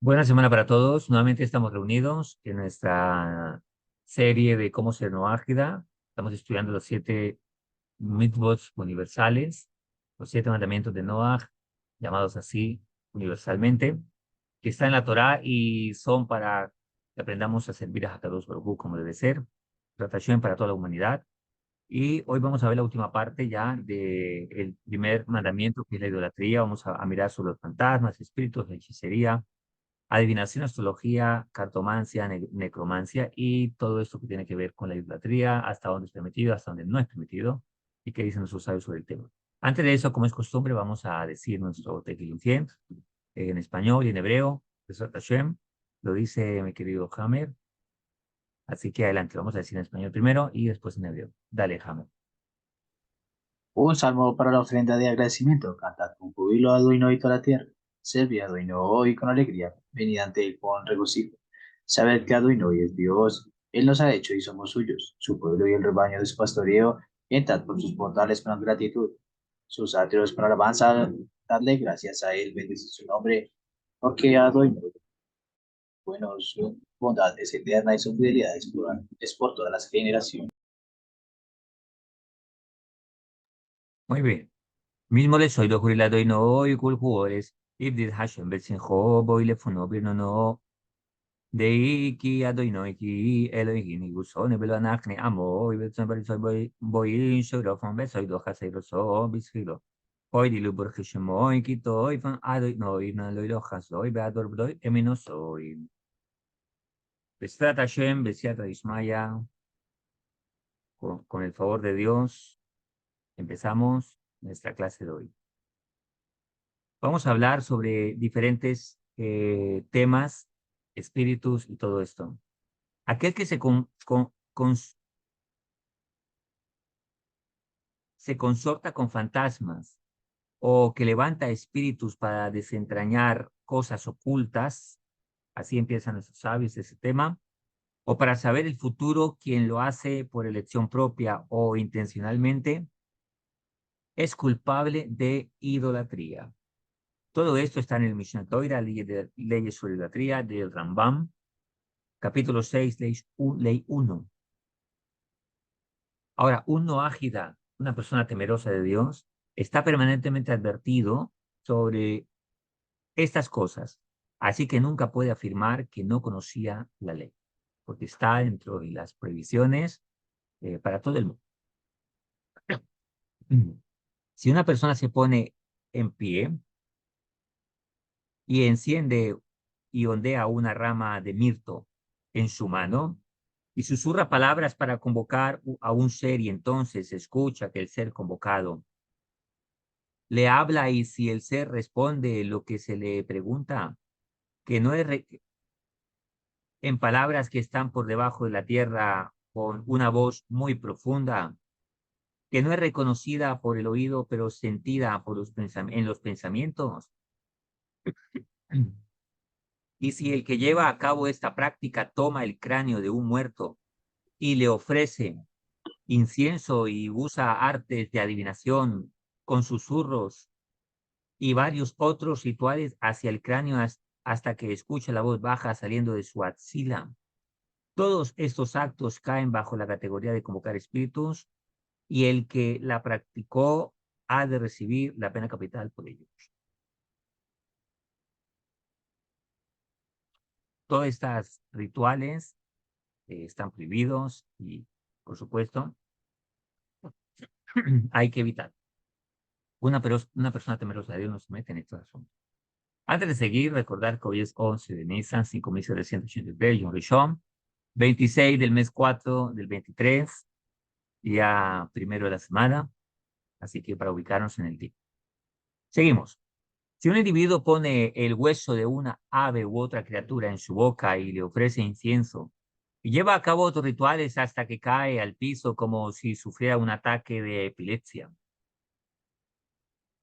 Buena semana para todos. Nuevamente estamos reunidos en nuestra serie de cómo ser noágida. Estamos estudiando los 7 mitzvot universales, los 7 mandamientos de Noah, llamados así universalmente, que están en la Torá y son para que aprendamos a servir a Hakadosh Baruj Hu como debe ser, tratación para toda la humanidad. Y hoy vamos a ver la última parte ya del primer mandamiento, que es la idolatría. Vamos a mirar sobre los fantasmas, espíritus, la hechicería, adivinación, astrología, cartomancia, necromancia y todo esto que tiene que ver con la idolatría, hasta dónde es permitido, hasta dónde no es permitido y qué dicen nuestros sabios sobre el tema. Antes de eso, como es costumbre, vamos a decir nuestro Tequilintien en español y en hebreo. Besat Hashem, lo dice mi querido Hammer. Así que adelante, vamos a decir en español primero y después en hebreo. Dale, Hammer. Un salmo para la ofrenda de agradecimiento. Cantad con júbilo a Adoinó y toda la tierra. Servid a Adoinó hoy con alegría. Venid ante él con regocijo. Sabed que Adoinó es Dios. Él nos ha hecho y somos suyos. Su pueblo y el rebaño de su pastoreo. Entrad por sus portales con gratitud. Sus atrios con alabanza. Dadle gracias a él. Bendecid su nombre. Porque Adoinó, bueno, su bondad es eterna y su fidelidad es por todas las generaciones. Muy bien. mismo le soy lo jurilado y no y kul jugadores. Ibdit Hashem betsinjo, boy le funo birno no. Deiki adoinoiki Elohim igusone belo anachne amo y betson barisoy boy shoro fon besoy do haseiro so bisfilo. Hoy dilu burkishmoy kito y fan adoinoi na loiro hasoy beador bdoy emino soy. Bestat Hashem, besiata Ismaya, con el favor de Dios, empezamos nuestra clase de hoy. Vamos a hablar sobre diferentes temas, espíritus y todo esto. Aquel que se consorta con fantasmas o que levanta espíritus para desentrañar cosas ocultas, así empiezan nuestros sabios ese tema, o para saber el futuro, quien lo hace por elección propia o intencionalmente, es culpable de idolatría. Todo esto está en el Mishnah Torah, leyes sobre idolatría, del Rambam, capítulo 6, ley 1. Ahora, un noágida, una persona temerosa de Dios, está permanentemente advertido sobre estas cosas, así que nunca puede afirmar que no conocía la ley, porque está dentro de las prohibiciones para todo el mundo. Si una persona se pone en pie y enciende y ondea una rama de mirto en su mano y susurra palabras para convocar a un ser y entonces escucha que el ser convocado le habla y si el ser responde lo que se le pregunta, que no es en palabras que están por debajo de la tierra con una voz muy profunda, que no es reconocida por el oído, pero sentida por en los pensamientos. Y si el que lleva a cabo esta práctica toma el cráneo de un muerto y le ofrece incienso y usa artes de adivinación con susurros y varios otros rituales hacia el cráneo hasta que escucha la voz baja saliendo de su axila. Todos estos actos caen bajo la categoría de convocar espíritus y el que la practicó ha de recibir la pena capital por ellos. Todos estos rituales están prohibidos y, por supuesto, hay que evitar. Una persona temerosa de Dios no se mete en estos asuntos. Antes de seguir, recordar que hoy es 11 de Nisan, 5783, Yom Rishon, 26 del mes 4 del 23, día primero de la semana, así que para ubicarnos en el día. Seguimos. Si un individuo pone el hueso de una ave u otra criatura en su boca y le ofrece incienso y lleva a cabo otros rituales hasta que cae al piso como si sufriera un ataque de epilepsia,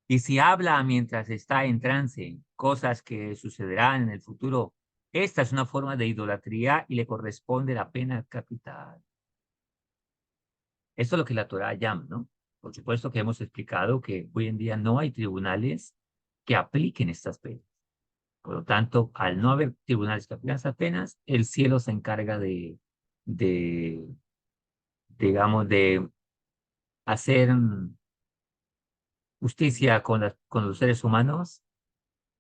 y si habla mientras está en trance, cosas que sucederán en el futuro, esta es una forma de idolatría y le corresponde la pena capital. Esto es lo que la Torah llama, ¿no? Por supuesto que hemos explicado que hoy en día no hay tribunales que apliquen estas penas. Por lo tanto, al no haber tribunales que aplican esas penas, el cielo se encarga de digamos, de hacer justicia con los seres humanos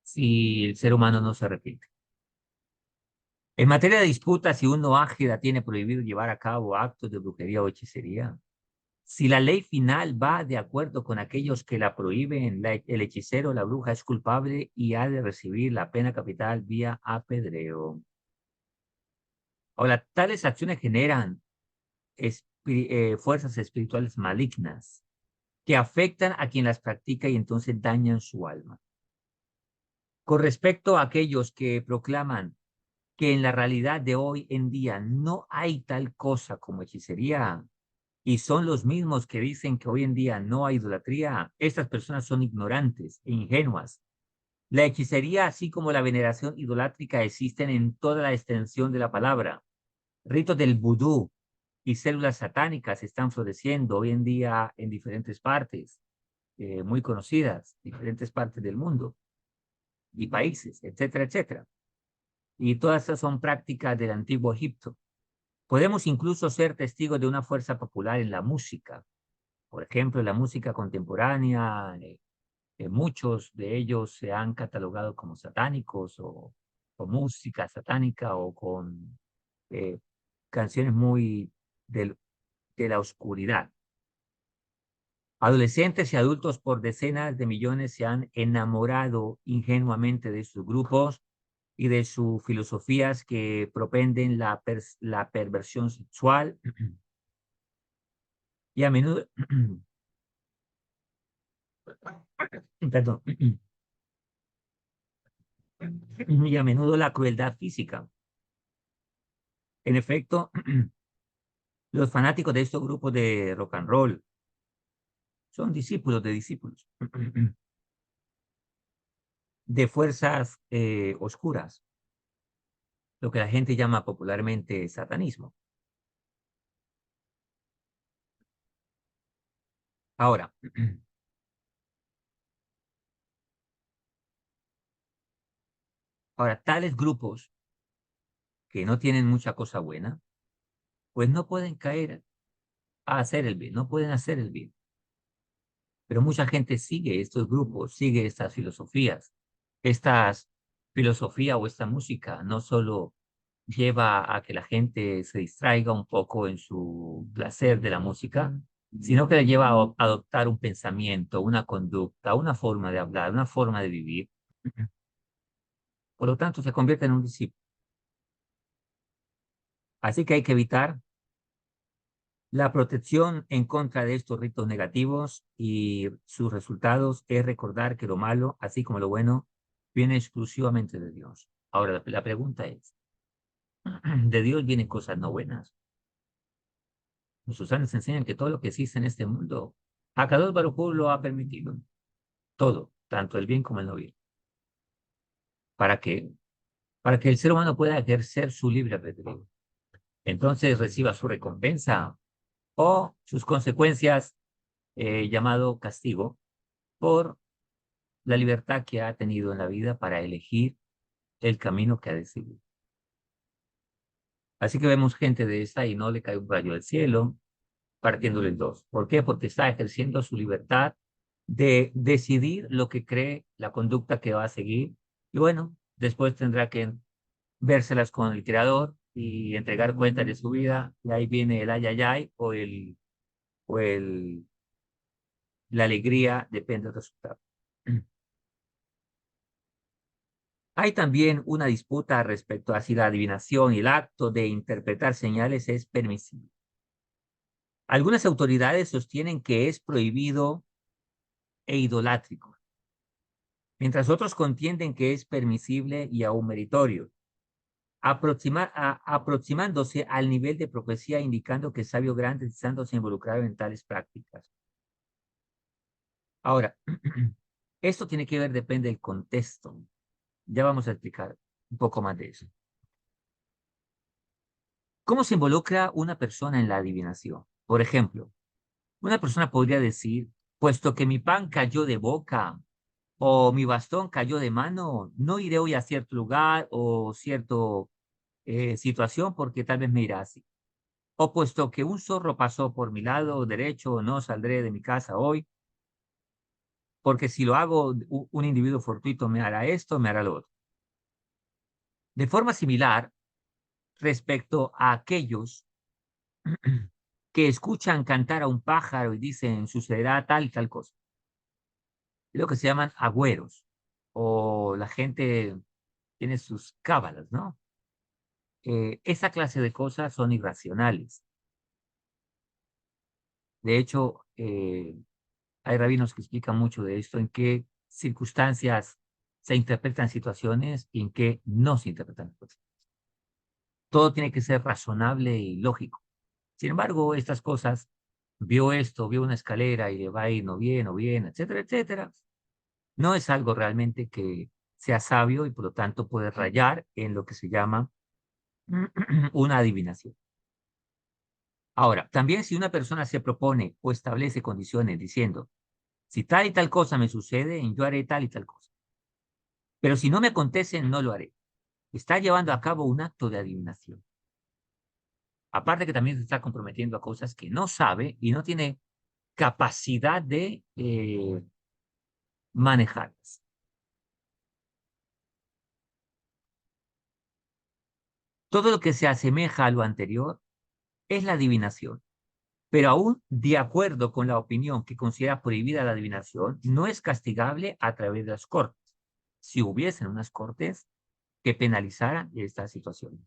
si el ser humano no se arrepiente. En materia de disputas, si uno ágida tiene prohibido llevar a cabo actos de brujería o hechicería, si la ley final va de acuerdo con aquellos que la prohíben, el hechicero o la bruja es culpable y ha de recibir la pena capital vía apedreo. Ahora, tales acciones generan fuerzas espirituales malignas que afectan a quien las practica y entonces dañan su alma. Con respecto a aquellos que proclaman que en la realidad de hoy en día no hay tal cosa como hechicería y son los mismos que dicen que hoy en día no hay idolatría, estas personas son ignorantes e ingenuas. La hechicería, así como la veneración idolátrica, existen en toda la extensión de la palabra. Ritos del vudú y células satánicas están floreciendo hoy en día en diferentes partes, muy conocidas, diferentes partes del mundo y países, etcétera, etcétera. Y todas esas son prácticas del antiguo Egipto. Podemos incluso ser testigos de una fuerza popular en la música. Por ejemplo, en la música contemporánea, muchos de ellos se han catalogado como satánicos o música satánica o con eh, canciones muy del, de la oscuridad. Adolescentes y adultos por decenas de millones se han enamorado ingenuamente de sus grupos y de sus filosofías que propenden la perversión sexual y a menudo, perdón, y a menudo la crueldad física. En efecto, los fanáticos de estos grupos de rock and roll son discípulos de discípulos de fuerzas oscuras, lo que la gente llama popularmente satanismo. Ahora, tales grupos que no tienen mucha cosa buena, pues no pueden caer a hacer el bien, no pueden hacer el bien. Pero mucha gente sigue estos grupos, sigue estas filosofías. Estas filosofía o esta música no solo lleva a que la gente se distraiga un poco en su placer de la música, sino que le lleva a adoptar un pensamiento, una conducta, una forma de hablar, una forma de vivir. Por lo tanto, se convierte en un discípulo. Así que hay que evitar la protección en contra de estos ritos negativos y sus resultados es recordar que lo malo, así como lo bueno, viene exclusivamente de Dios. Ahora, la pregunta es, ¿de Dios vienen cosas no buenas? Los usanos enseñan que todo lo que existe en este mundo, Akadosh Baruj Hu lo ha permitido. Todo, tanto el bien como el no bien. ¿Para qué? Para que el ser humano pueda ejercer su libre albedrío. Entonces reciba su recompensa o sus consecuencias, llamado castigo, por la libertad que ha tenido en la vida para elegir el camino que ha decidido. Así que vemos gente de esta y no le cae un rayo del cielo, partiéndole en dos. ¿Por qué? Porque está ejerciendo su libertad de decidir lo que cree, la conducta que va a seguir. Y bueno, después tendrá que vérselas con el creador y entregar cuentas de su vida. Y ahí viene el ayayay o el, la alegría, depende del resultado. Hay también una disputa respecto a si la adivinación y el acto de interpretar señales es permisible. Algunas autoridades sostienen que es prohibido e idolátrico, mientras otros contienden que es permisible y aún meritorio, aproximándose al nivel de profecía indicando que el sabio grande estándose involucrado en tales prácticas. Ahora, esto tiene que ver, depende del contexto. Ya vamos a explicar un poco más de eso. ¿Cómo se involucra una persona en la adivinación? Por ejemplo, una persona podría decir, puesto que mi pan cayó de boca, o mi bastón cayó de mano, no iré hoy a cierto lugar o cierto situación porque tal vez me irá así. O puesto que un zorro pasó por mi lado derecho, no saldré de mi casa hoy, porque si lo hago, un individuo fortuito me hará esto, me hará lo otro. De forma similar, respecto a aquellos que escuchan cantar a un pájaro y dicen sucederá tal y tal cosa, lo que se llaman agüeros, o la gente tiene sus cábalas, ¿no? Esa clase de cosas son irracionales. De hecho, hay rabinos que explican mucho de esto, en qué circunstancias se interpretan situaciones y en qué no se interpretan situaciones. Todo tiene que ser razonable y lógico. Sin embargo, estas cosas, vio esto, vio una escalera y le va a ir no bien, o bien, etcétera, etcétera. No es algo realmente que sea sabio y por lo tanto puede rayar en lo que se llama una adivinación. Ahora, también si una persona se propone o establece condiciones diciendo, si tal y tal cosa me sucede, yo haré tal y tal cosa. Pero si no me acontece, no lo haré. Está llevando a cabo un acto de adivinación. Aparte que también se está comprometiendo a cosas que no sabe y no tiene capacidad de manejarlas. Todo lo que se asemeja a lo anterior es la adivinación. Pero aún de acuerdo con la opinión que considera prohibida la adivinación, no es castigable a través de las cortes. Si hubiesen unas cortes que penalizaran esta situación.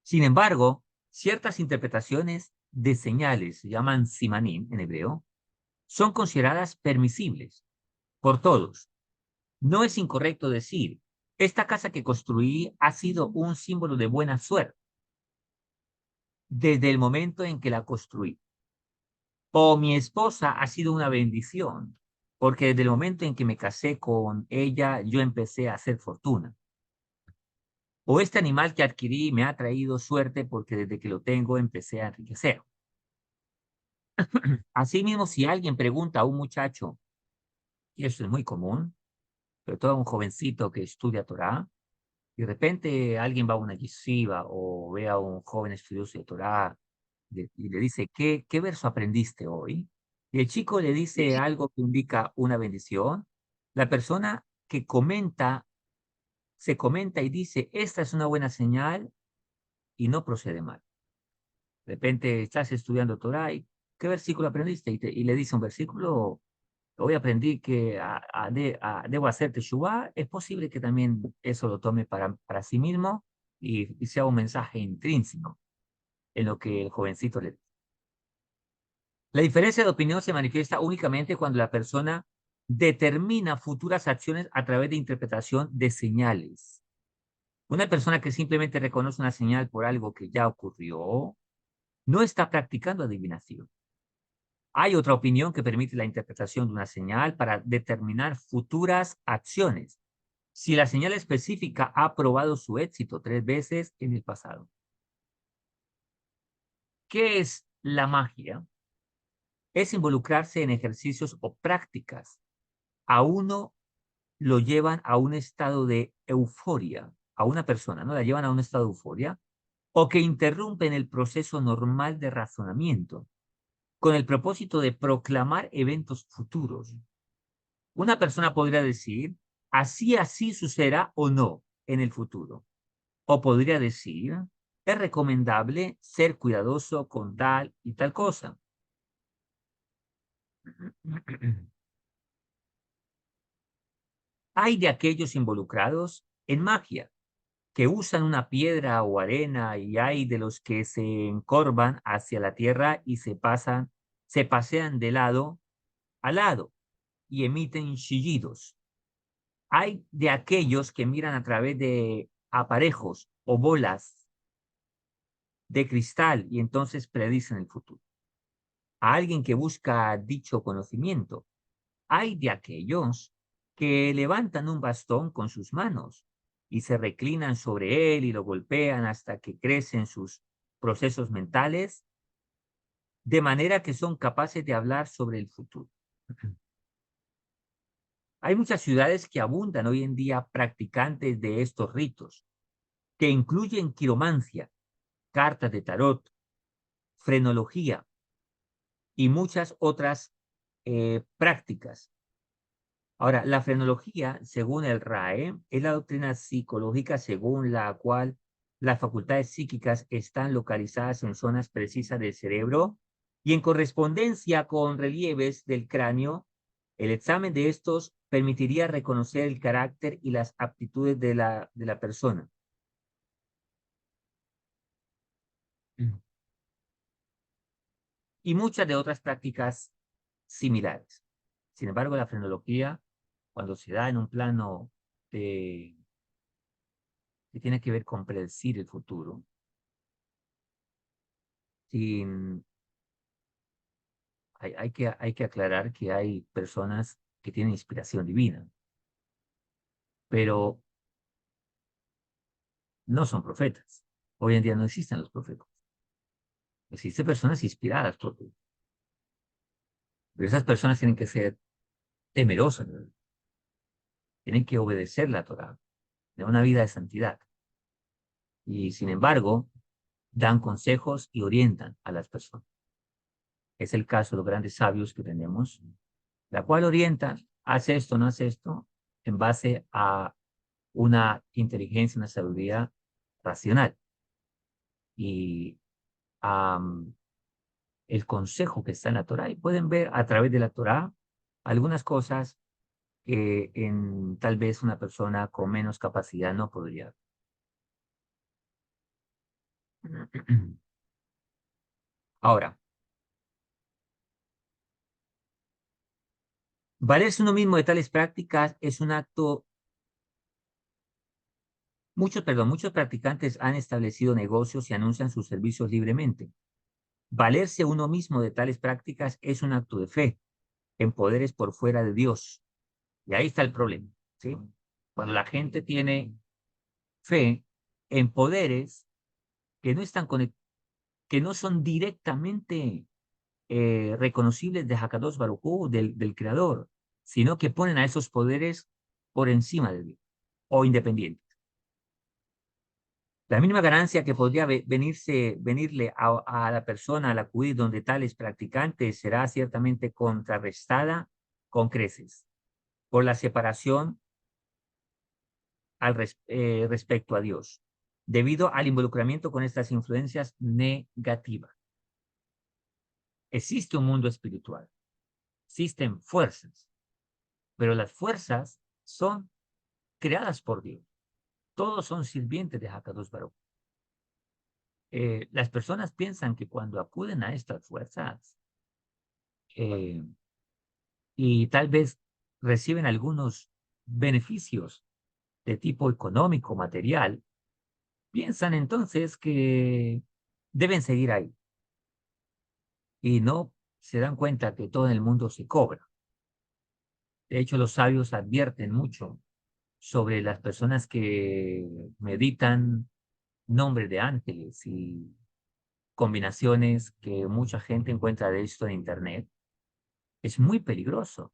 Sin embargo, ciertas interpretaciones de señales, se llaman simanim en hebreo, son consideradas permisibles por todos. No es incorrecto decir, esta casa que construí ha sido un símbolo de buena suerte desde el momento en que la construí. O mi esposa ha sido una bendición, porque desde el momento en que me casé con ella, yo empecé a hacer fortuna. O este animal que adquirí me ha traído suerte porque desde que lo tengo empecé a enriquecer. Asimismo, si alguien pregunta a un muchacho, y eso es muy común, sobre todo a un jovencito que estudia Torah, y de repente alguien va a una yeshiva o ve a un joven estudioso de Torah y le dice, ¿qué verso aprendiste hoy? Y el chico le dice algo que indica una bendición. La persona que comenta, se comenta y dice, esta es una buena señal y no procede mal. De repente estás estudiando Torah y ¿qué versículo aprendiste? Y le dice un versículo, hoy aprendí que debo hacer teshuvá. Es posible que también eso lo tome para sí mismo y sea un mensaje intrínseco en lo que el jovencito le dice. La diferencia de opinión se manifiesta únicamente cuando la persona determina futuras acciones a través de interpretación de señales. Una persona que simplemente reconoce una señal por algo que ya ocurrió, no está practicando adivinación. Hay otra opinión que permite la interpretación de una señal para determinar futuras acciones, si la señal específica ha probado su éxito 3 veces en el pasado. ¿Qué es la magia? Es involucrarse en ejercicios o prácticas. A uno lo llevan a un estado de euforia, a una persona, ¿no? La llevan a un estado de euforia, o que interrumpen el proceso normal de razonamiento, con el propósito de proclamar eventos futuros. Una persona podría decir, así sucederá o no en el futuro. O podría decir, es recomendable ser cuidadoso con tal y tal cosa. Hay de aquellos involucrados en magia que usan una piedra o arena y hay de los que se encorvan hacia la tierra y se pasean de lado a lado y emiten chillidos. Hay de aquellos que miran a través de aparejos o bolas de cristal y entonces predicen el futuro. A alguien que busca dicho conocimiento. Hay de aquellos que levantan un bastón con sus manos y se reclinan sobre él y lo golpean hasta que crecen sus procesos mentales de manera que son capaces de hablar sobre el futuro. Hay muchas ciudades que abundan hoy en día practicantes de estos ritos, que incluyen quiromancia, cartas de tarot, frenología y muchas otras prácticas. Ahora, la frenología, según el RAE, es la doctrina psicológica según la cual las facultades psíquicas están localizadas en zonas precisas del cerebro y en correspondencia con relieves del cráneo. El examen de estos permitiría reconocer el carácter y las aptitudes de la persona. Y muchas de otras prácticas similares. Sin embargo, la frenología, cuando se da en un plano de que tiene que ver con predecir el futuro, sin, hay que aclarar que hay personas que tienen inspiración divina, pero no son profetas. Hoy en día no existen los profetas. Existen personas inspiradas por Dios. Pero esas personas tienen que ser temerosas, ¿no? Tienen que obedecer la Torá, de una vida de santidad. Y sin embargo, dan consejos y orientan a las personas. Es el caso de los grandes sabios que tenemos, la cual orienta, hace esto, no hace esto, en base a una inteligencia, una sabiduría racional. Y el consejo que está en la Torá, y pueden ver a través de la Torá algunas cosas que en tal vez una persona con menos capacidad no podría. Ahora, valerse uno mismo de tales prácticas es un acto. Muchos practicantes han establecido negocios y anuncian sus servicios libremente. Valerse uno mismo de tales prácticas es un acto de fe en poderes por fuera de Dios. Y ahí está el problema, ¿sí? Cuando la gente tiene fe en poderes que no están que no son directamente reconocibles de Hakadosh Baruj Hu, del Creador, sino que ponen a esos poderes por encima de Dios o independientes. La mínima ganancia que podría venirle a la persona al acudir donde tales practicantes será ciertamente contrarrestada con creces por la separación respecto a Dios, debido al involucramiento con estas influencias negativas. Existe un mundo espiritual, existen fuerzas, pero las fuerzas son creadas por Dios. Todos son sirvientes de Hakadosh Baruj. Las personas piensan que cuando acuden a estas fuerzas eh, y tal vez reciben algunos beneficios de tipo económico, material, piensan entonces que deben seguir ahí y no se dan cuenta que todo en el mundo se cobra. De hecho, los sabios advierten mucho sobre las personas que meditan nombres de ángeles y combinaciones que mucha gente encuentra de esto en Internet. Es muy peligroso.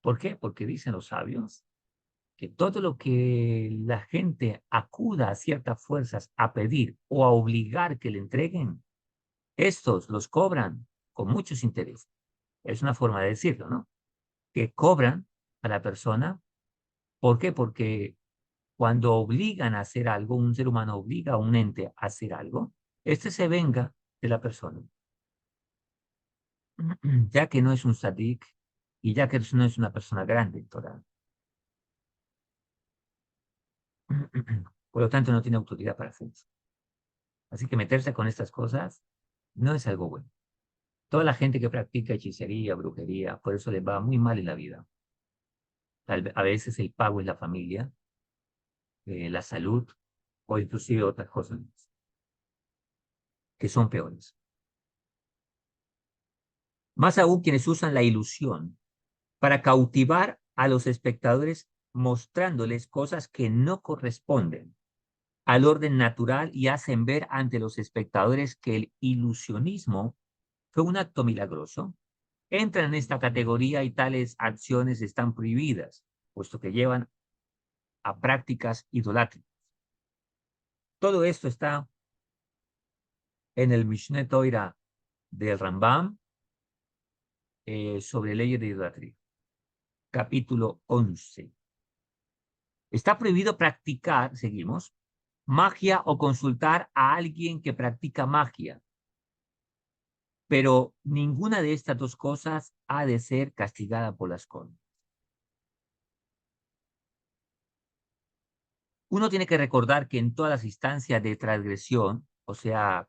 ¿Por qué? Porque dicen los sabios que todo lo que la gente acuda a ciertas fuerzas a pedir o a obligar que le entreguen, estos los cobran con muchos intereses. Es una forma de decirlo, ¿no? Que cobran a la persona. ¿Por qué? Porque cuando obligan a hacer algo, un ser humano obliga a un ente a hacer algo, este se venga de la persona, ya que no es un sadik y ya que no es una persona grande, Torah. Por lo tanto, no tiene autoridad para hacer eso. Así que meterse con estas cosas no es algo bueno. Toda la gente que practica hechicería, brujería, por eso les va muy mal en la vida. A veces el pago es la familia, la salud o inclusive otras cosas que son peores. Más aún quienes usan la ilusión para cautivar a los espectadores mostrándoles cosas que no corresponden al orden natural y hacen ver ante los espectadores que el ilusionismo fue un acto milagroso, entran en esta categoría y tales acciones están prohibidas, puesto que llevan a prácticas idolátricas. Todo esto está en el Mishneh Torah del Rambam sobre leyes de idolatría, capítulo 11. Está prohibido practicar, seguimos, magia o consultar a alguien que practica magia, pero ninguna de estas dos cosas ha de ser castigada por las cortes. Uno tiene que recordar que en todas las instancias de transgresión, o sea,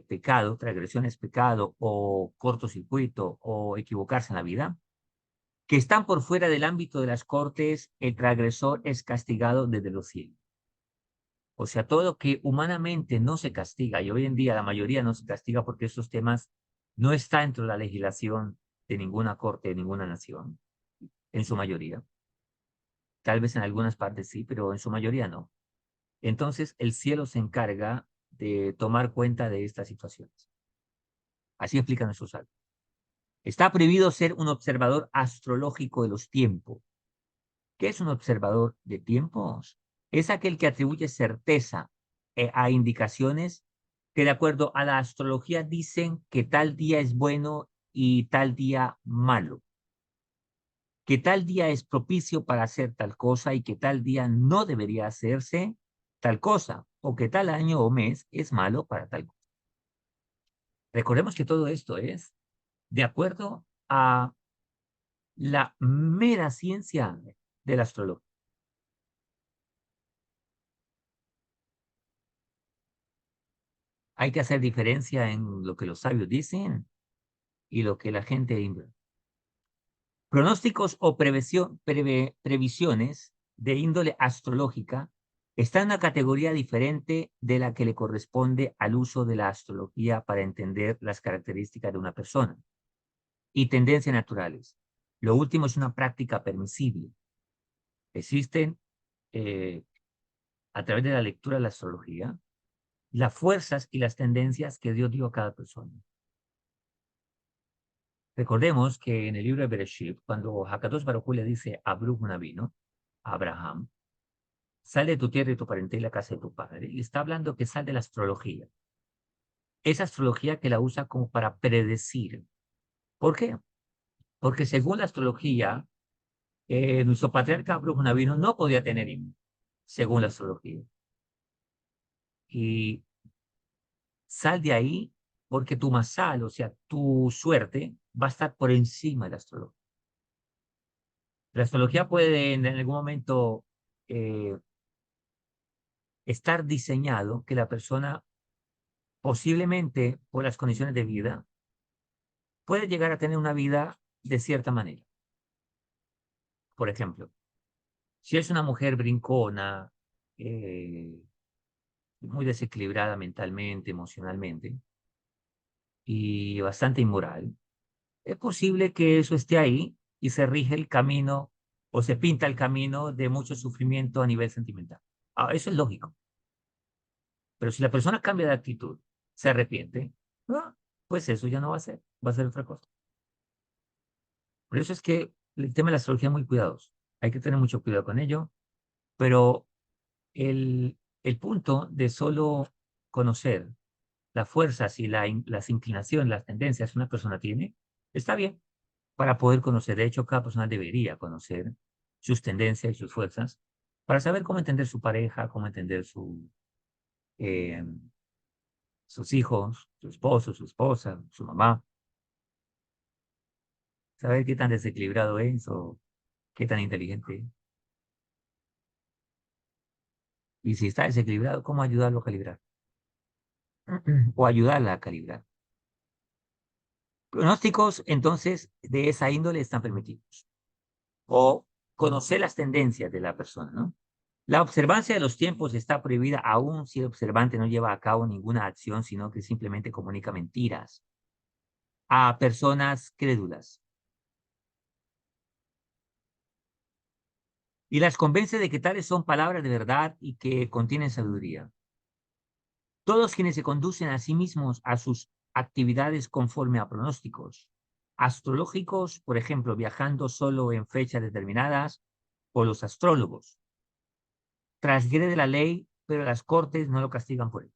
pecado, transgresión es pecado, o cortocircuito, o equivocarse en la vida, que están por fuera del ámbito de las cortes, el transgresor es castigado desde los cielos. O sea, todo lo que humanamente no se castiga, y hoy en día la mayoría no se castiga porque estos temas no están dentro de la legislación de ninguna corte, de ninguna nación, en su mayoría. Tal vez en algunas partes sí, pero en su mayoría no. Entonces, el cielo se encarga de tomar cuenta de estas situaciones. Así explican nuestros salmos. Está prohibido ser un observador astrológico de los tiempos. ¿Qué es un observador de tiempos? Es aquel que atribuye certeza a indicaciones que de acuerdo a la astrología dicen que tal día es bueno y tal día malo, que tal día es propicio para hacer tal cosa y que tal día no debería hacerse tal cosa, o que tal año o mes es malo para tal cosa. Recordemos que todo esto es de acuerdo a la mera ciencia de la astrología. Hay que hacer diferencia en lo que los sabios dicen y lo que la gente inventa. Pronósticos o previsiones de índole astrológica están en una categoría diferente de la que le corresponde al uso de la astrología para entender las características de una persona y tendencias naturales. Lo último es una práctica permisible. Existen, eh, a través de la lectura de la astrología, las fuerzas y las tendencias que Dios dio a cada persona. Recordemos que en el libro de Bereshit, cuando Hakadosh Baruj Hu le dice a Abraham Avinu, a Abraham, sal de tu tierra y tu parentela y la casa de tu padre, y está hablando que sal de la astrología. Esa astrología que la usa como para predecir. ¿Por qué? Porque según la astrología, nuestro patriarca Abraham Avinu no podía tener hijos, según la astrología. Y sal de ahí porque tu masal, o sea, tu suerte, va a estar por encima de la astrología. La astrología puede en algún momento estar diseñado que la persona, posiblemente por las condiciones de vida, puede llegar a tener una vida de cierta manera. Por ejemplo, si es una mujer brincona, eh, muy desequilibrada mentalmente, emocionalmente y bastante inmoral, es posible que eso esté ahí y se rige el camino o se pinta el camino de mucho sufrimiento a nivel sentimental. Eso es lógico. Pero si la persona cambia de actitud, se arrepiente, pues eso ya no va a ser otra cosa. Por eso es que el tema de la astrología es muy cuidadoso. Hay que tener mucho cuidado con ello, pero el punto de solo conocer las fuerzas y las inclinaciones, las tendencias que una persona tiene, está bien para poder conocer. De hecho, cada persona debería conocer sus tendencias y sus fuerzas para saber cómo entender su pareja, cómo entender eh, sus hijos, su esposo, su esposa, su mamá, saber qué tan desequilibrado es o qué tan inteligente es. Y si está desequilibrado, ¿cómo ayudarlo a calibrar? O ayudarla a calibrar. Pronósticos, entonces, de esa índole están permitidos. O conocer las tendencias de la persona, ¿no? La observancia de los tiempos está prohibida aún si el observante no lleva a cabo ninguna acción, sino que simplemente comunica mentiras a personas crédulas y las convence de que tales son palabras de verdad y que contienen sabiduría. Todos quienes se conducen a sí mismos, a sus actividades conforme a pronósticos astrológicos, por ejemplo, viajando solo en fechas determinadas, o los astrólogos. Transgrede la ley, pero las cortes no lo castigan por ello.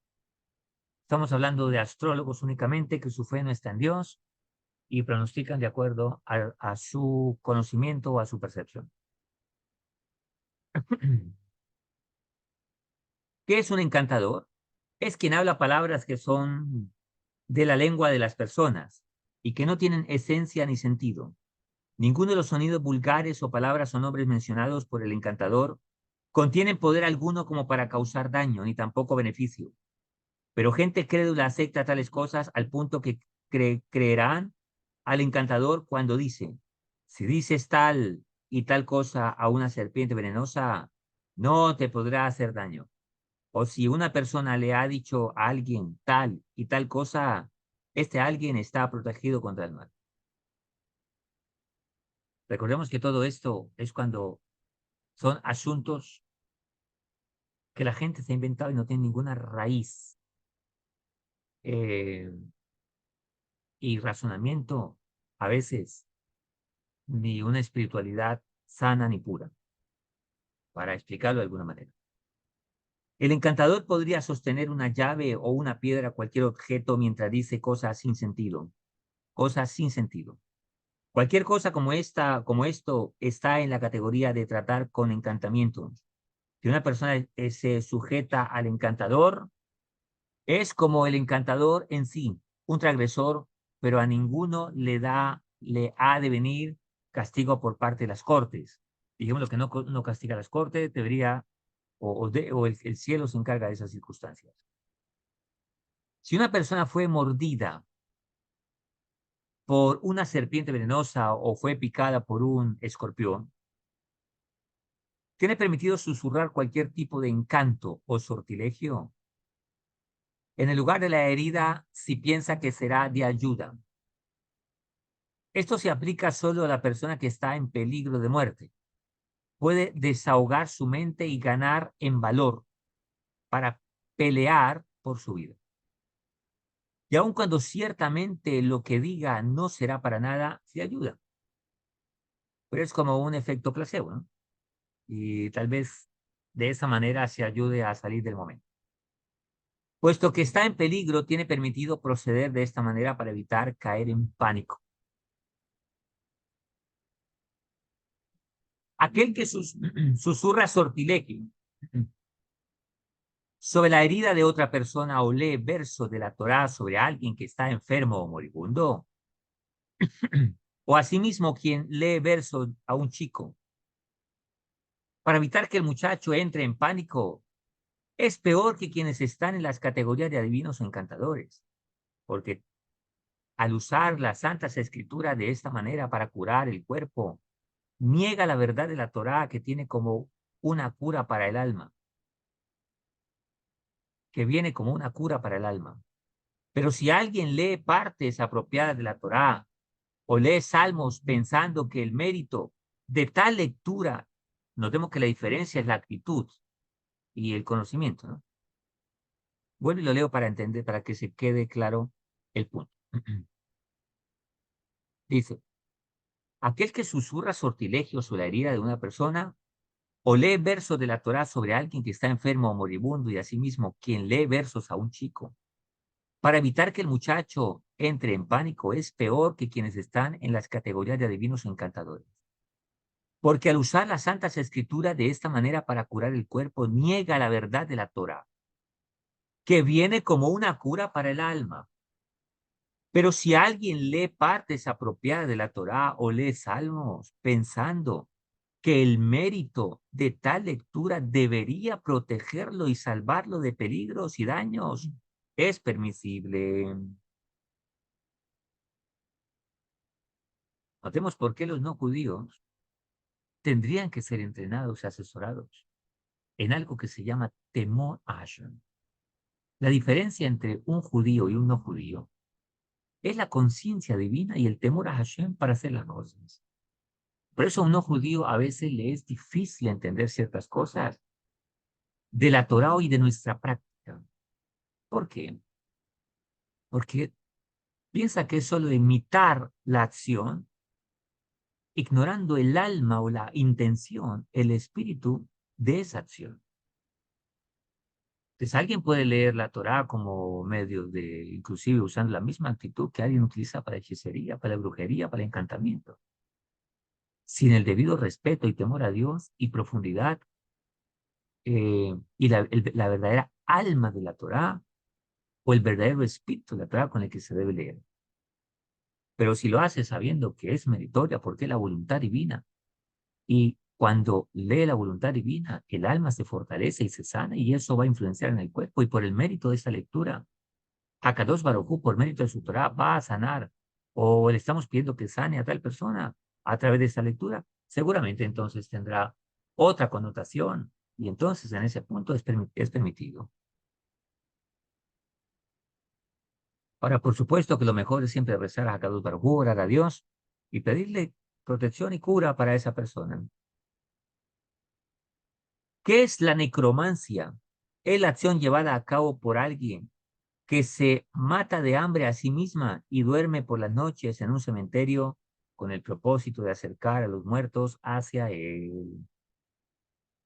Estamos hablando de astrólogos únicamente que su fe no está en Dios y pronostican de acuerdo a su conocimiento o a su percepción. ¿Qué es un encantador? Es quien habla palabras que son de la lengua de las personas y que no tienen esencia ni sentido. Ninguno de los sonidos vulgares o palabras o nombres mencionados por el encantador contienen poder alguno como para causar daño, ni tampoco beneficio. Pero gente crédula acepta tales cosas al punto que creerán al encantador cuando dice, si dices tal y tal cosa a una serpiente venenosa, no te podrá hacer daño. O si una persona le ha dicho a alguien tal y tal cosa, este alguien está protegido contra el mal. Recordemos que todo esto es cuando son asuntos que la gente se ha inventado y no tienen ninguna raíz eh, y razonamiento, a veces ni una espiritualidad sana ni pura, para explicarlo de alguna manera. El encantador podría sostener una llave o una piedra, cualquier objeto, mientras dice cosas sin sentido. Cosas sin sentido. Cualquier cosa como esta, como esto, está en la categoría de tratar con encantamientos. Si una persona se sujeta al encantador, es como el encantador en sí, un transgresor, pero a ninguno le ha de venir castigo por parte de las cortes. Digamos lo que no castiga a las cortes, debería, o el cielo se encarga de esas circunstancias. Si una persona fue mordida por una serpiente venenosa o fue picada por un escorpión, tiene permitido susurrar cualquier tipo de encanto o sortilegio en el lugar de la herida si piensa que será de ayuda. Esto se aplica solo a la persona que está en peligro de muerte. Puede desahogar su mente y ganar en valor para pelear por su vida. Y aun cuando ciertamente lo que diga no será para nada, sí ayuda. Pero es como un efecto placebo, ¿no? Y tal vez de esa manera se ayude a salir del momento. Puesto que está en peligro, tiene permitido proceder de esta manera para evitar caer en pánico. Aquel que susurra sortilegio sobre la herida de otra persona o lee versos de la Torá sobre alguien que está enfermo o moribundo, o asimismo quien lee versos a un chico, para evitar que el muchacho entre en pánico, es peor que quienes están en las categorías de adivinos o encantadores, porque al usar las santas escrituras de esta manera para curar el cuerpo, niega la verdad de la Torá que tiene como una cura para el alma, que viene como una cura para el alma. Pero si alguien lee partes apropiadas de la Torá o lee salmos pensando que el mérito de tal lectura, notemos que la diferencia es la actitud y el conocimiento, ¿no? Bueno, y lo leo para entender, para que se quede claro el punto. Dice, aquel que susurra sortilegios sobre la herida de una persona o lee versos de la Torá sobre alguien que está enfermo o moribundo y asimismo quien lee versos a un chico, para evitar que el muchacho entre en pánico, es peor que quienes están en las categorías de adivinos o encantadores. Porque al usar las santas escrituras de esta manera para curar el cuerpo, niega la verdad de la Torá, que viene como una cura para el alma. Pero si alguien lee partes apropiadas de la Torá o lee salmos pensando que el mérito de tal lectura debería protegerlo y salvarlo de peligros y daños, es permisible. Notemos por qué los no judíos tendrían que ser entrenados y asesorados en algo que se llama temor a Hashem. La diferencia entre un judío y un no judío es la conciencia divina y el temor a Hashem para hacer las cosas. Por eso a un no judío a veces le es difícil entender ciertas cosas de la Torah y de nuestra práctica. ¿Por qué? Porque piensa que es solo imitar la acción, ignorando el alma o la intención, el espíritu de esa acción. Entonces, alguien puede leer la Torá como medio de, inclusive usando la misma actitud que alguien utiliza para hechicería, para brujería, para encantamiento, sin el debido respeto y temor a Dios y profundidad y la verdadera alma de la Torá o el verdadero espíritu de la Torá con el que se debe leer. Pero si lo hace sabiendo que es meritoria porque es la voluntad divina, y cuando lee la voluntad divina, el alma se fortalece y se sana, y eso va a influenciar en el cuerpo, y por el mérito de esa lectura, Akadosh Baruj Hu, por mérito de su Torah, va a sanar, o le estamos pidiendo que sane a tal persona a través de esa lectura, seguramente entonces tendrá otra connotación, y entonces en ese punto es permitido. Ahora, por supuesto que lo mejor es siempre rezar a Akadosh Baruj Hu, orar a Dios, y pedirle protección y cura para esa persona. ¿Qué es la necromancia? Es la acción llevada a cabo por alguien que se mata de hambre a sí misma y duerme por las noches en un cementerio con el propósito de acercar a los muertos hacia él,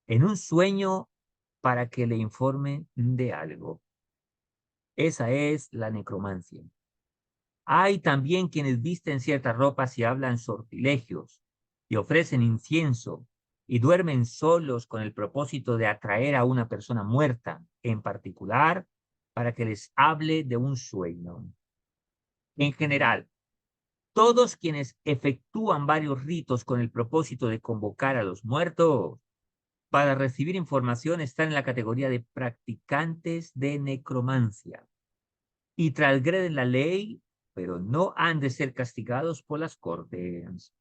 en un sueño para que le informen de algo. Esa es la necromancia. Hay también quienes visten ciertas ropas y hablan sortilegios y ofrecen incienso y duermen solos con el propósito de atraer a una persona muerta, en particular, para que les hable de un sueño. En general, todos quienes efectúan varios ritos con el propósito de convocar a los muertos para recibir información están en la categoría de practicantes de necromancia y transgreden la ley, pero no han de ser castigados por las cortes.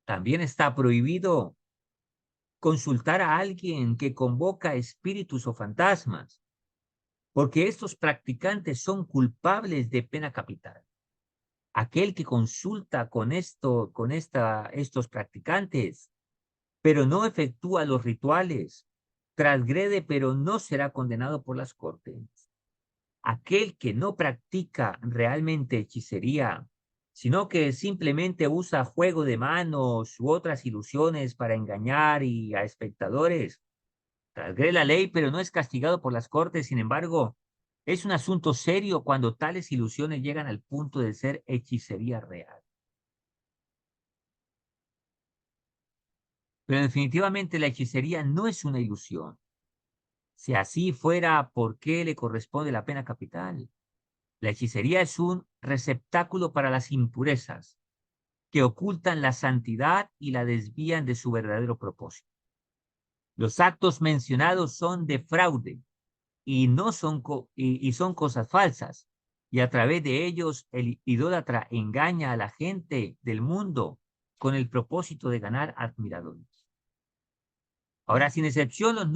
También está prohibido consultar a alguien que convoca espíritus o fantasmas, porque estos practicantes son culpables de pena capital. Aquel que consulta estos practicantes, pero no efectúa los rituales, transgrede, pero no será condenado por las cortes. Aquel que no practica realmente hechicería, sino que simplemente usa juego de manos u otras ilusiones para engañar a espectadores, transgrede la ley, pero no es castigado por las cortes. Sin embargo, es un asunto serio cuando tales ilusiones llegan al punto de ser hechicería real. Pero definitivamente la hechicería no es una ilusión. Si así fuera, ¿por qué le corresponde la pena capital? La hechicería es un receptáculo para las impurezas que ocultan la santidad y la desvían de su verdadero propósito. Los actos mencionados son de fraude y no son y son cosas falsas, y a través de ellos el idólatra engaña a la gente del mundo con el propósito de ganar admiradores. Ahora, sin excepción, los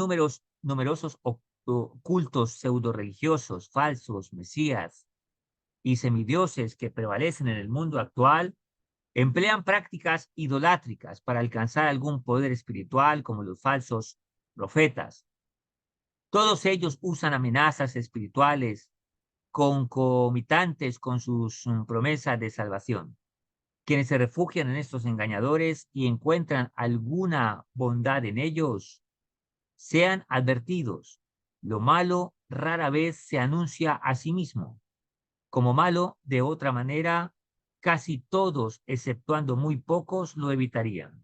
numerosos cultos pseudo-religiosos, falsos, mesías y semidioses que prevalecen en el mundo actual emplean prácticas idolátricas para alcanzar algún poder espiritual, como los falsos profetas. Todos ellos usan amenazas espirituales concomitantes con sus promesas de salvación. Quienes se refugian en estos engañadores y encuentran alguna bondad en ellos, sean advertidos. Lo malo rara vez se anuncia a sí mismo como malo. De otra manera, casi todos, exceptuando muy pocos, lo evitarían.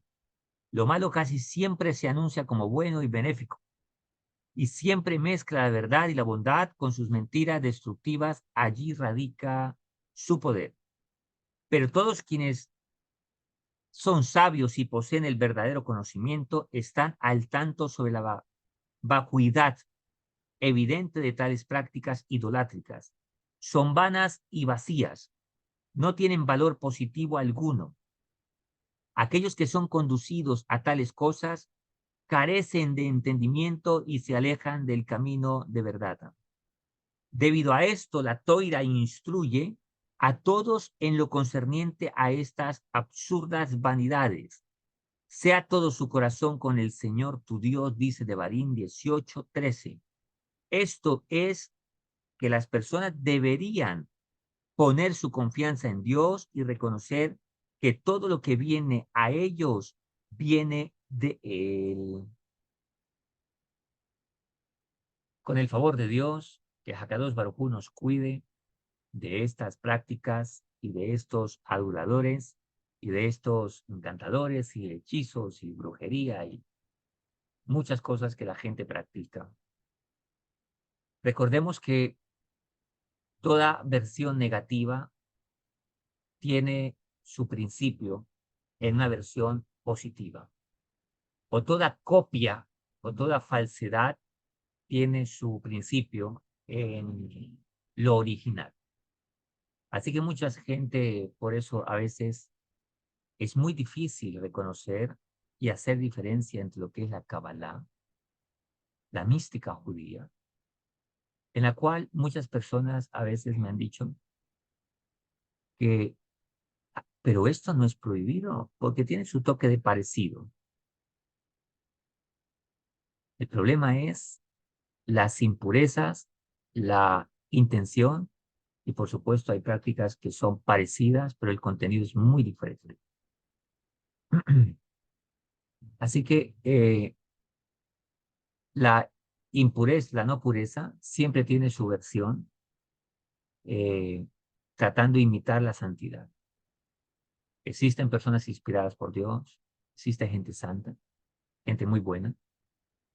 Lo malo casi siempre se anuncia como bueno y benéfico, y siempre mezcla la verdad y la bondad con sus mentiras destructivas. Allí radica su poder. Pero todos quienes son sabios y poseen el verdadero conocimiento están al tanto sobre la vacuidad evidente de tales prácticas idolátricas. Son vanas y vacías, no tienen valor positivo alguno. Aquellos que son conducidos a tales cosas carecen de entendimiento y se alejan del camino de verdad. Debido a esto, la Toira instruye a todos en lo concerniente a estas absurdas vanidades. Sea todo su corazón con el Señor tu Dios, dice Devarim 18:13. Esto es que las personas deberían poner su confianza en Dios y reconocer que todo lo que viene a ellos viene de Él. Con el favor de Dios, que Hakadosh Baruj Hu nos cuide de estas prácticas y de estos aduladores y de estos encantadores y hechizos y brujería y muchas cosas que la gente practica. Recordemos que toda versión negativa tiene su principio en una versión positiva. O toda copia o toda falsedad tiene su principio en lo original. Así que mucha gente, por eso a veces es muy difícil reconocer y hacer diferencia entre lo que es la Kabbalah, la mística judía, en la cual muchas personas a veces me han dicho que, pero esto no es prohibido porque tiene su toque de parecido. El problema es las impurezas, la intención y por supuesto hay prácticas que son parecidas, pero el contenido es muy diferente. Así que la impureza, la no pureza, siempre tiene su versión eh, tratando de imitar la santidad. Existen personas inspiradas por Dios, existe gente santa, gente muy buena,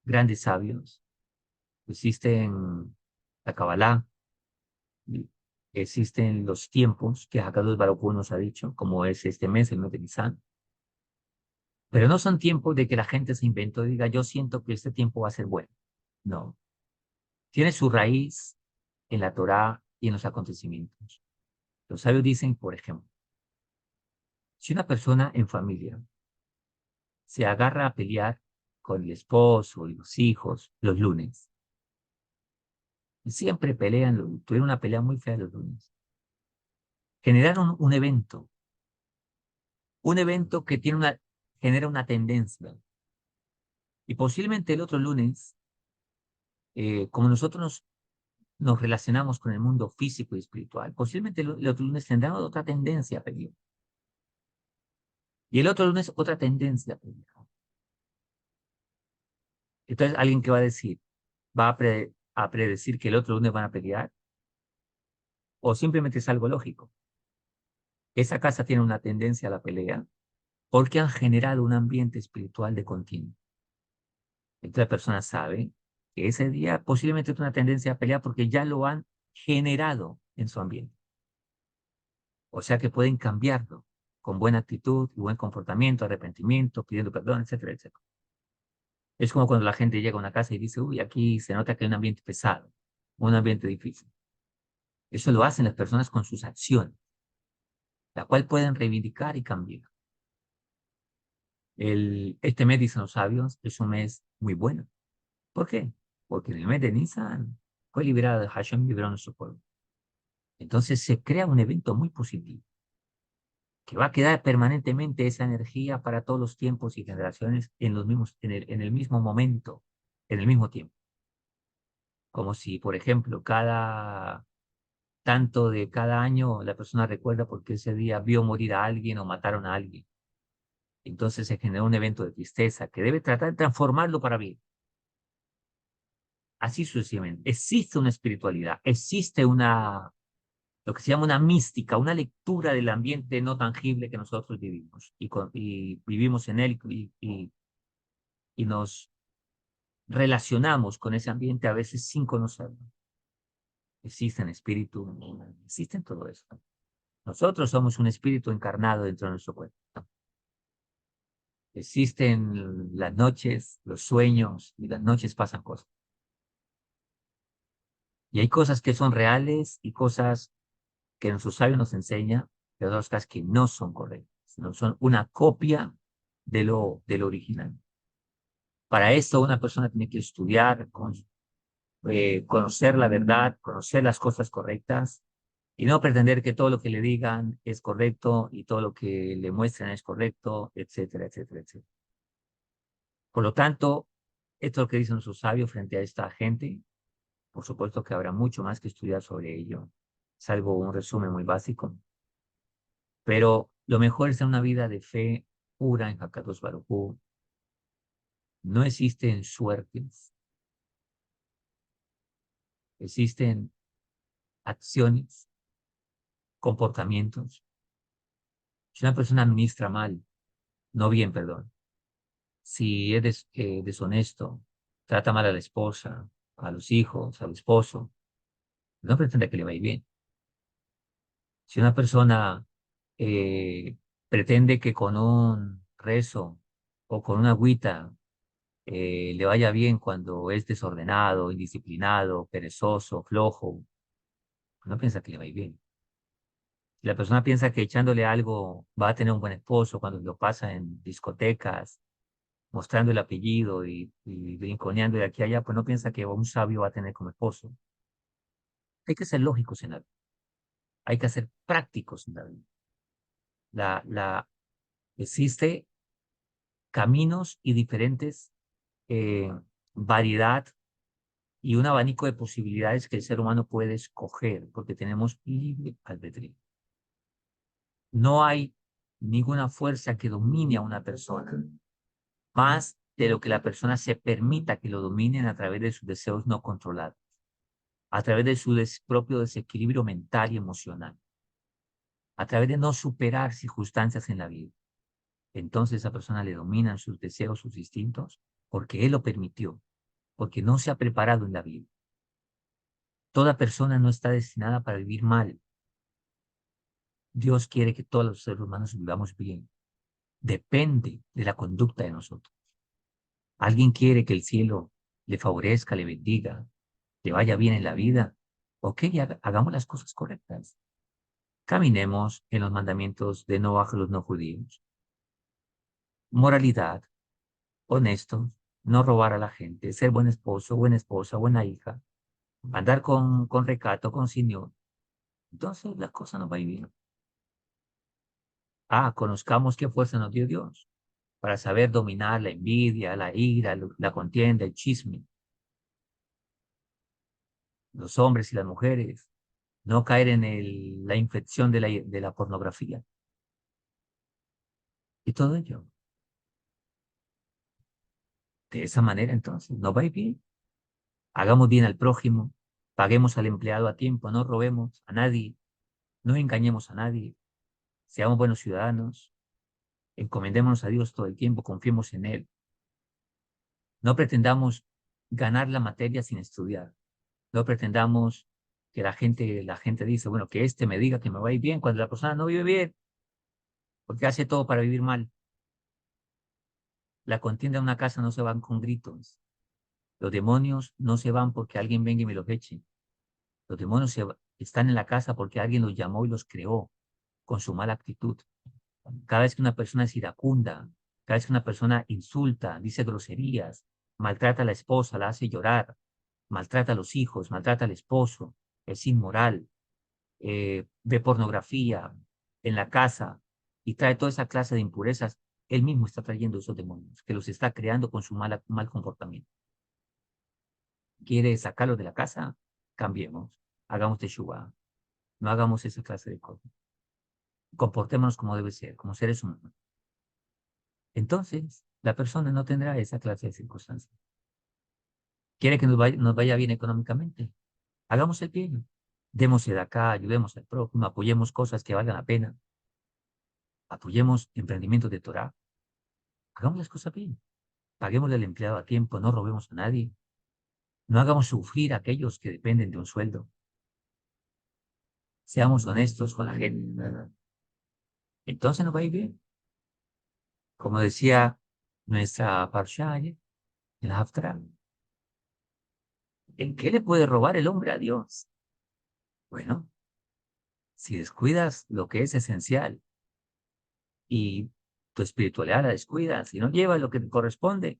grandes sabios, existen la Kabbalah, existen los tiempos que Hakadosh Baruj Hu nos ha dicho, como es este mes, el mes de Nisan, pero no son tiempos de que la gente se inventó y diga, yo siento que este tiempo va a ser bueno. No, tiene su raíz en la Torá y en los acontecimientos. Los sabios dicen, por ejemplo, si una persona en familia se agarra a pelear con el esposo y los hijos los lunes, y siempre pelean, tuvieron una pelea muy fea los lunes, generaron un evento que genera una tendencia, y posiblemente el otro lunes, como nosotros nos relacionamos con el mundo físico y espiritual, posiblemente el otro lunes tendrá otra tendencia a pelear, y el otro lunes otra tendencia a pelear. Entonces, alguien que va a decir, va a predecir que el otro lunes van a pelear, o simplemente es algo lógico. Esa casa tiene una tendencia a la pelea porque han generado un ambiente espiritual de continuo. Entonces la persona sabe que ese día posiblemente es una tendencia a pelear porque ya lo han generado en su ambiente. O sea que pueden cambiarlo con buena actitud y buen comportamiento, arrepentimiento, pidiendo perdón, etcétera, etcétera. Es como cuando la gente llega a una casa y dice, uy, aquí se nota que hay un ambiente pesado, un ambiente difícil. Eso lo hacen las personas con sus acciones, la cual pueden reivindicar y cambiar. Este mes, dicen los sabios, es un mes muy bueno. ¿Por qué? Porque en el mes de Nisan fue liberado, Hashem liberó a nuestro pueblo. Entonces se crea un evento muy positivo, que va a quedar permanentemente esa energía para todos los tiempos y generaciones en el mismo momento, en el mismo tiempo. Como si, por ejemplo, tanto de cada año la persona recuerda porque ese día vio morir a alguien o mataron a alguien. Entonces se generó un evento de tristeza que debe tratar de transformarlo para bien. Así sucesivamente. Existe una espiritualidad, existe lo que se llama una mística, una lectura del ambiente no tangible que nosotros vivimos y vivimos en él y nos relacionamos con ese ambiente a veces sin conocerlo. Existen espíritus, existen todo eso. Nosotros somos un espíritu encarnado dentro de nuestro cuerpo. Existen las noches, los sueños, y las noches pasan cosas. Y hay cosas que son reales y cosas que nuestro sabio nos enseña, pero otras cosas que no son correctas, sino son una copia de lo original. Para esto una persona tiene que estudiar, conocer la verdad, conocer las cosas correctas y no pretender que todo lo que le digan es correcto y todo lo que le muestran es correcto, etcétera, etcétera, etcétera. Por lo tanto, esto es lo que dicen sus sabios frente a esta gente. Por supuesto que habrá mucho más que estudiar sobre ello. Es algo, un resumen muy básico. Pero lo mejor es una vida de fe pura en Hakadosh Baruj Hu. No existen suertes, existen acciones, comportamientos. Si una persona administra mal, no bien, perdón, si es deshonesto, trata mal a la esposa, a los hijos, al esposo, no pretende que le vaya bien. Si una persona eh, pretende que con un rezo o con una agüita le vaya bien cuando es desordenado, indisciplinado, perezoso, flojo, no piensa que le va a ir bien. Si la persona piensa que echándole algo va a tener un buen esposo cuando lo pasa en discotecas, mostrando el apellido y brinconeando de aquí a allá, pues no piensa que un sabio va a tener como esposo. Hay que ser lógicos en la vida, hay que ser prácticos en la vida. La, existe caminos y diferentes eh, variedad y un abanico de posibilidades que el ser humano puede escoger porque tenemos libre albedrío. No hay ninguna fuerza que domine a una persona más de lo que la persona se permita que lo dominen a través de sus deseos no controlados, a través de su propio desequilibrio mental y emocional, a través de no superar circunstancias en la vida. Entonces esa persona le dominan sus deseos, sus instintos, porque él lo permitió, porque no se ha preparado en la vida. Toda persona no está destinada para vivir mal. Dios quiere que todos los seres humanos vivamos bien. Depende de la conducta de nosotros. Alguien quiere que el cielo le favorezca, le bendiga, le vaya bien en la vida. Ok, hagamos las cosas correctas. Caminemos en los mandamientos de no bajar los no judíos. Moralidad, honesto, no robar a la gente, ser buen esposo, buena esposa, buena hija, andar con recato, con señor. Entonces la cosa nos va a ir bien. Conozcamos qué fuerza nos dio Dios para saber dominar la envidia, la ira, la contienda, el chisme, los hombres y las mujeres, no caer en la infección de la pornografía. Y todo ello. De esa manera, entonces, nos va a ir bien. Hagamos bien al prójimo, paguemos al empleado a tiempo, no robemos a nadie, no engañemos a nadie, seamos buenos ciudadanos, encomendémonos a Dios todo el tiempo, confiemos en Él. No pretendamos ganar la materia sin estudiar. No pretendamos que la gente dice, bueno, que este me diga que me va a ir bien cuando la persona no vive bien, porque hace todo para vivir mal. La contienda en una casa no se van con gritos. Los demonios no se van porque alguien venga y me los eche. Los demonios están en la casa porque alguien los llamó y los creó con su mala actitud. Cada vez que una persona es iracunda, cada vez que una persona insulta, dice groserías, maltrata a la esposa, la hace llorar, maltrata a los hijos, maltrata al esposo, es inmoral, ve pornografía en la casa y trae toda esa clase de impurezas, él mismo está trayendo esos demonios, que los está creando con su mal comportamiento. ¿Quiere sacarlos de la casa? Cambiemos, hagamos teshuva, no hagamos esa clase de cosas. Comportémonos como debe ser, como seres humanos. Entonces, la persona no tendrá esa clase de circunstancias. ¿Quiere que nos vaya bien económicamente? Hagamos el bien. Démosle de acá, ayudemos al prójimo, apoyemos cosas que valgan la pena, apoyemos emprendimientos de Torah. Hagamos las cosas bien. Paguémosle al empleado a tiempo, no robemos a nadie. No hagamos sufrir a aquellos que dependen de un sueldo. Seamos honestos con la gente. Entonces nos va a ir bien. Como decía nuestra Parsha ayer, el Haftarah, ¿en qué le puede robar el hombre a Dios? Bueno, si descuidas lo que es esencial y tu espiritualidad la descuidas, si no llevas lo que te corresponde,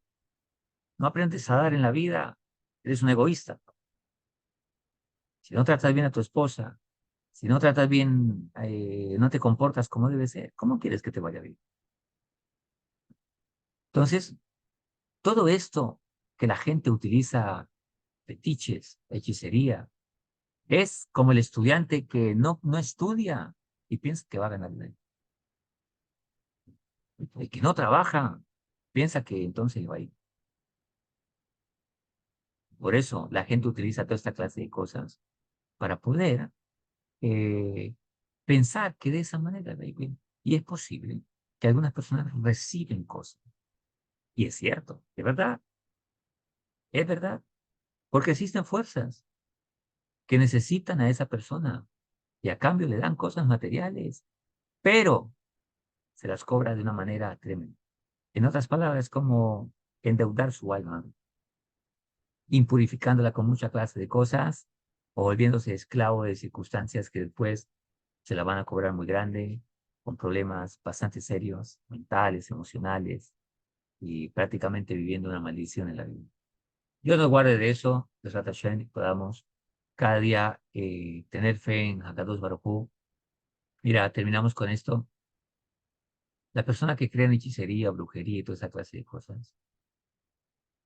no aprendes a dar en la vida, eres un egoísta. Si no tratas bien a tu esposa, si no tratas bien, no te comportas como debe ser, ¿cómo quieres que te vaya bien? Entonces, todo esto que la gente utiliza, fetiches, hechicería, Es como el estudiante que no estudia y piensa que va a ganar dinero. El que no trabaja piensa que entonces le va a ir. Por eso la gente utiliza toda esta clase de cosas para poder eh, pensar que de esa manera le va a ir bien. Y es posible que algunas personas reciben cosas. Y es cierto, es verdad, porque existen fuerzas que necesitan a esa persona y a cambio le dan cosas materiales, pero se las cobra de una manera tremenda. En otras palabras, como endeudar su alma, impurificándola con mucha clase de cosas o volviéndose esclavo de circunstancias que después se la van a cobrar muy grande, con problemas bastante serios, mentales, emocionales y prácticamente viviendo una maldición en la vida. Dios nos guarde de eso, Besrat Hashem, y podamos cada día tener fe en Hakadosh Baruj Hu. Mira, terminamos con esto. La persona que cree en hechicería, brujería y toda esa clase de cosas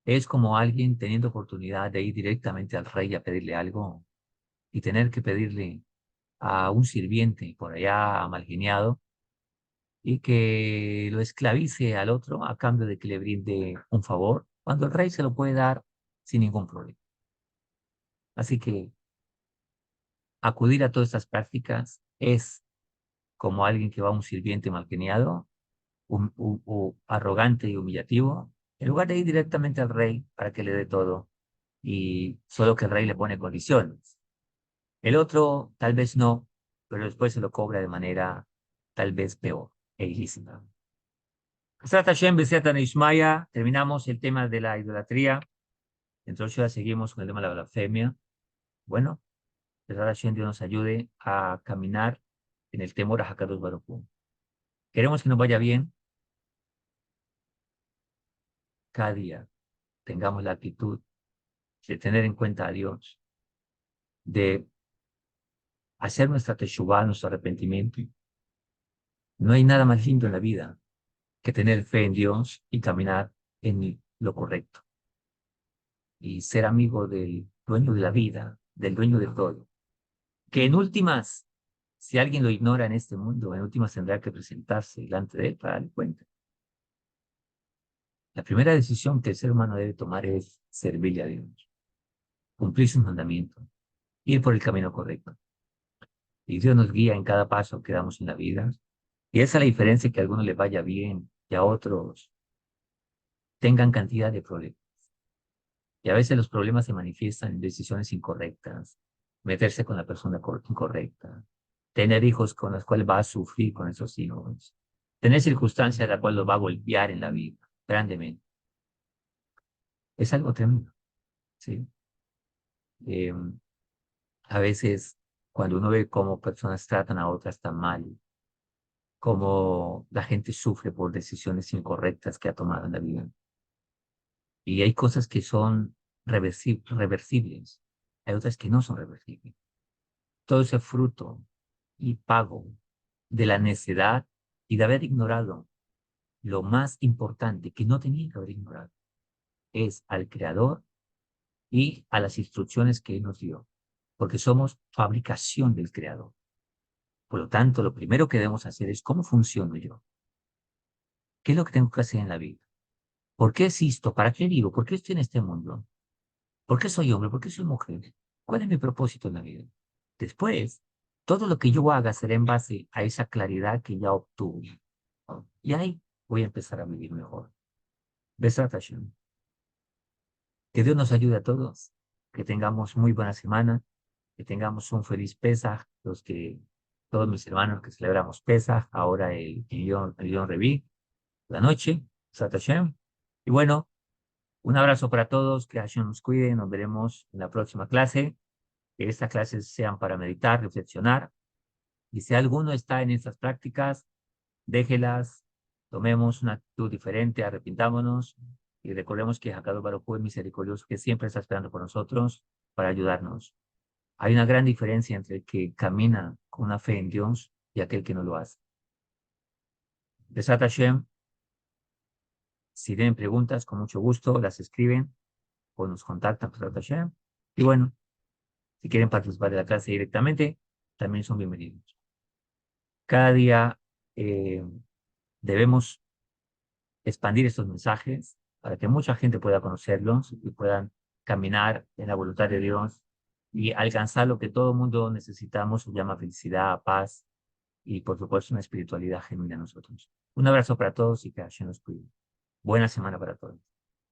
es como alguien teniendo oportunidad de ir directamente al rey a pedirle algo y tener que pedirle a un sirviente por allá mal geniado y que lo esclavice al otro a cambio de que le brinde un favor, cuando el rey se lo puede dar sin ningún problema. Así que acudir a todas estas prácticas es como alguien que va a un sirviente mal geniado, o arrogante y humillativo, en lugar de ir directamente al rey para que le dé todo y solo que el rey le pone condiciones. El otro tal vez no, pero después se lo cobra de manera tal vez peor e ilícita. Besat Hashem, Besat Ishmaya, terminamos el tema de la idolatría, entonces ya seguimos con el tema de la blasfemia. Bueno, Besat Hashem, Dios nos ayude a caminar en el temor a Hakadosh Baruj Hu. Queremos que nos vaya bien cada día, tengamos la actitud de tener en cuenta a Dios, de hacer nuestra teshuvah, nuestro arrepentimiento. No hay nada más lindo en la vida que tener fe en Dios y caminar en lo correcto y ser amigo del dueño de la vida, del dueño de todo. Que en últimas, si alguien lo ignora en este mundo, en últimas tendrá que presentarse delante de él para darle cuenta. La primera decisión que el ser humano debe tomar es servirle a Dios, cumplir sus mandamientos, ir por el camino correcto. Y Dios nos guía en cada paso que damos en la vida. Y esa es la diferencia, que a algunos les vaya bien y a otros tengan cantidad de problemas. Y a veces los problemas se manifiestan en decisiones incorrectas, meterse con la persona incorrecta, tener hijos con los cuales va a sufrir con esos hijos, tener circunstancias de las cuales los va a golpear en la vida grandemente. Es algo tremendo, ¿sí? Eh, a veces cuando uno ve cómo personas tratan a otras tan mal, cómo la gente sufre por decisiones incorrectas que ha tomado en la vida. Y hay cosas que son reversibles, hay otras que no son reversibles. Todo ese fruto y pago de la necedad y de haber ignorado lo más importante que no tenía que haber ignorado, es al Creador y a las instrucciones que Él nos dio, porque somos fabricación del Creador. Por lo tanto, lo primero que debemos hacer es cómo funciono yo, qué es lo que tengo que hacer en la vida, por qué existo, para qué vivo, por qué estoy en este mundo, por qué soy hombre, por qué soy mujer, cuál es mi propósito en la vida. Después, todo lo que yo haga será en base a esa claridad que ya obtuve, ¿no? Y ahí voy a empezar a vivir mejor. Besat Hashem. Que Dios nos ayude a todos, que tengamos muy buena semana, que tengamos un feliz Pesaj, todos mis hermanos que celebramos Pesaj, ahora el Yom Reví, la noche, Besat Hashem. Y bueno, un abrazo para todos, que Hashem nos cuide, nos veremos en la próxima clase, que estas clases sean para meditar, reflexionar, y si alguno está en estas prácticas, déjelas, tomemos una actitud diferente, arrepintámonos y recordemos que Hakadosh Baruj Hu es misericordioso, que siempre está esperando por nosotros para ayudarnos. Hay una gran diferencia entre el que camina con una fe en Dios y aquel que no lo hace. Besat Hashem, si tienen preguntas, con mucho gusto las escriben o nos contactan, Besat Hashem. Y bueno, Si quieren participar de la clase directamente, también son bienvenidos. Cada día debemos expandir estos mensajes para que mucha gente pueda conocerlos y puedan caminar en la voluntad de Dios y alcanzar lo que todo el mundo necesitamos, se llama felicidad, paz y por supuesto una espiritualidad genuina a nosotros. Un abrazo para todos y que Hashem nos cuide. Buena semana para todos.